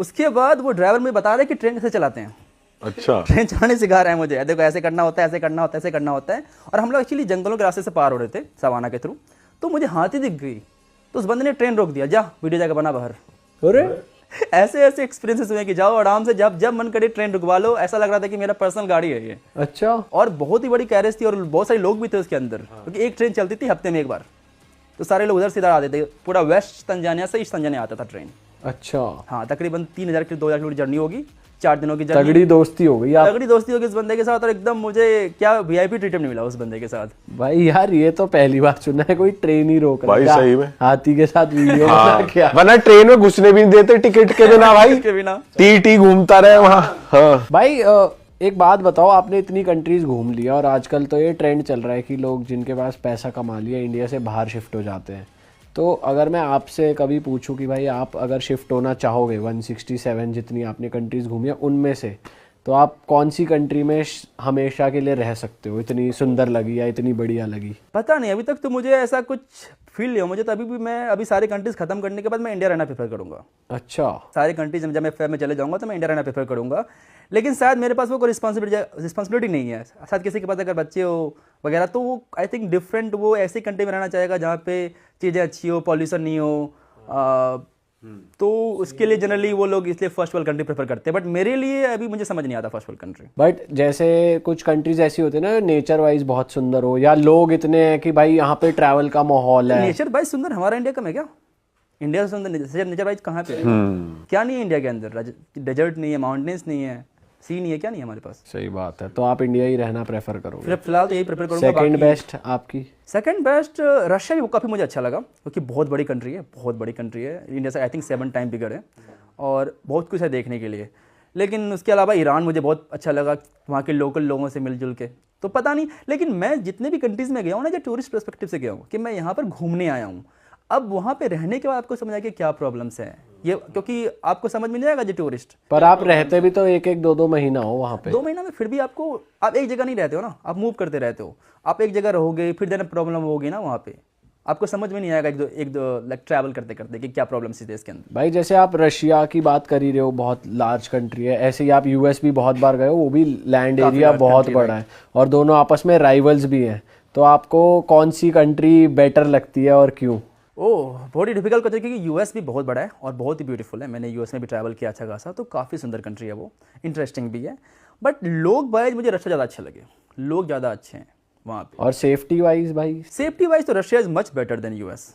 उसके बाद वो ड्राइवर मुझे बता रहे कि ट्रेन कैसे चलाते हैं। अच्छा। ट्रेन चलाने सिखा रहा है मुझे, देखो ऐसे करना होता है, ऐसे करना होता है, ऐसे करना होता है। और हम लोग एक्चुअली जंगलों के रास्ते से पार हो रहे थे सवाना के थ्रू, तो मुझे हाथी दिख गई, तो उस बंदे ने ट्रेन रोक दिया, जा वीडियो जाकर बना बाहर। अरे ऐसे ऐसे एक्सपीरियंसेस हुए कि जाओ आराम से, जब जब मन करे ट्रेन रुकवा लो, ऐसा लग रहा था कि मेरा पर्सनल गाड़ी है ये। अच्छा। और बहुत ही बड़ी कैरेज थी और बहुत सारे लोग भी थे उसके अंदर, क्योंकि एक ट्रेन चलती थी हफ्ते में एक बार, तो सारे लोग उधर से इधर आते थे, पूरा वेस्ट तंजानिया से ईस्ट तंजानिया आता था ट्रेन। अच्छा। हाँ, तकरीबन 3000 की 2000 किलोमीटर जर्नी होगी, 4 दिनों की जर्नी। तगड़ी दोस्ती हो गई आप। तगड़ी दोस्ती होगी उस बंदे के साथ, और एकदम मुझे क्या वीआईपी ट्रीटमेंट मिला उस बंदे के साथ। भाई यार ये तो पहली बार सुना है कोई ट्रेन ही रोक रहा है। भाई सही में हाथी के साथ वीडियो हाँ। बना क्या। वरना ट्रेन में घुसने भी नहीं देते टिकट के बिना भाई, के बिना टी घूमता रहे वहाँ। हाँ भाई एक बात बताओ, आपने इतनी कंट्रीज घूम लिया और आजकल तो ये ट्रेंड चल रहा है कि लोग जिनके पास पैसा कमा लिया इंडिया से बाहर शिफ्ट हो जाते हैं। तो अगर मैं आपसे कभी पूछूं कि भाई आप अगर शिफ्ट होना चाहोगे 167 जितनी आपने कंट्रीज घूमी है उनमें से, तो आप कौन सी कंट्री में हमेशा के लिए रह सकते हो, इतनी सुंदर लगी या इतनी बढ़िया लगी? पता नहीं, अभी तक तो मुझे ऐसा कुछ फील नहीं हो मुझे, तो अभी भी मैं अभी सारी कंट्रीज खत्म करने के बाद मैं इंडिया रहना प्रेफर करूंगा। अच्छा। सारी कंट्रीज जब मैं फेब में चले जाऊंगा तो मैं इंडिया रहना प्रेफर करूंगा, लेकिन शायद मेरे पास वो कोई रिस्पॉन्सिबिलिटी नहीं है। शायद किसी के पास अगर बच्चे हो वगैरह, तो वो आई थिंक डिफरेंट, वो ऐसी कंट्री में रहना चाहेगा जहाँ पे चीज़ें अच्छी हो, पॉल्यूशन नहीं हो, तो उसके लिए जनरली वो लोग इसलिए फर्स्ट वर्ल्ड कंट्री प्रेफर करते हैं। बट मेरे लिए अभी मुझे समझ नहीं आता फर्स्ट वर्ल्ड कंट्री। बट जैसे कुछ कंट्रीज ऐसी होती है ना नेचर वाइज बहुत सुंदर हो, या लोग इतने हैं कि भाई यहाँ पे ट्रैवल का माहौल है। नेचर वाइज सुंदर हमारा इंडिया कम है क्या? इंडिया से सुंदर नेचर वाइज कहाँ पे है? क्या नहीं है इंडिया के अंदर? डेजर्ट नहीं है, माउंटेन्स नहीं है, सी नहीं है, क्या नहीं है हमारे पास? सही बात है। तो आप इंडिया ही रहना प्रेफर करोगे? फिलहाल तो यही प्रेफर करूंगा। सेकंड बेस्ट आपकी? सेकंड बेस्ट रशिया भी काफ़ी मुझे अच्छा लगा, क्योंकि बहुत बड़ी कंट्री है, बहुत बड़ी कंट्री है, इंडिया से आई थिंक 7 टाइम बिगर है और बहुत कुछ है देखने के लिए। लेकिन उसके अलावा ईरान मुझे बहुत अच्छा लगा, वहाँ के लोकल लोगों से मिलजुल के। तो पता नहीं, लेकिन मैं जितने भी कंट्रीज़ में गया हूँ ना, जो टूरिस्ट पर्सपेक्टिव से गया हूँ कि मैं यहाँ पर घूमने आया हूँ, अब वहाँ पे रहने के बाद आपको समझ आया कि क्या प्रॉब्लम्स हैं ये, क्योंकि आपको समझ में नहीं आएगा जो टूरिस्ट। पर आप रहते भी तो एक 2 महीना हो वहाँ पे। 2 महीना में फिर भी आपको, आप एक जगह नहीं रहते हो ना, आप मूव करते रहते हो। आप एक जगह रहोगे, फिर देना प्रॉब्लम होगी ना वहाँ पे, आपको समझ में नहीं आएगा एक दो लाइक ट्रैवल करते करते कि क्या प्रॉब्लम्स थी इसके अंदर। भाई जैसे आप रशिया की बात कर ही रहे हो, बहुत लार्ज कंट्री है, ऐसे ही आप यूएस भी बहुत बार गए हो, वो भी लैंड एरिया बहुत बड़ा है और दोनों आपस में राइवल्स भी हैं। तो आपको कौन सी कंट्री बेटर लगती है और क्यों? ओह, बहुत ही डिफिकल्ट क्वेश्चन, क्योंकि यूएस भी बहुत बड़ा है और बहुत ही ब्यूटीफुल है। मैंने यूएस में भी ट्रैवल किया अच्छा खासा, तो काफ़ी सुंदर कंट्री है वो, इंटरेस्टिंग भी है। बट लोग वाइज मुझे रशिया ज़्यादा अच्छे लगे, लोग ज़्यादा अच्छे हैं वहाँ पे। और सेफ्टी वाइज भाई? सेफ्टी वाइज तो Russia is much better than US.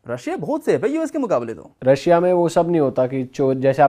Russia बहुत सेफ है यूएस के मुकाबले। तो रशिया में वो सब नहीं होता कि चोर जैसे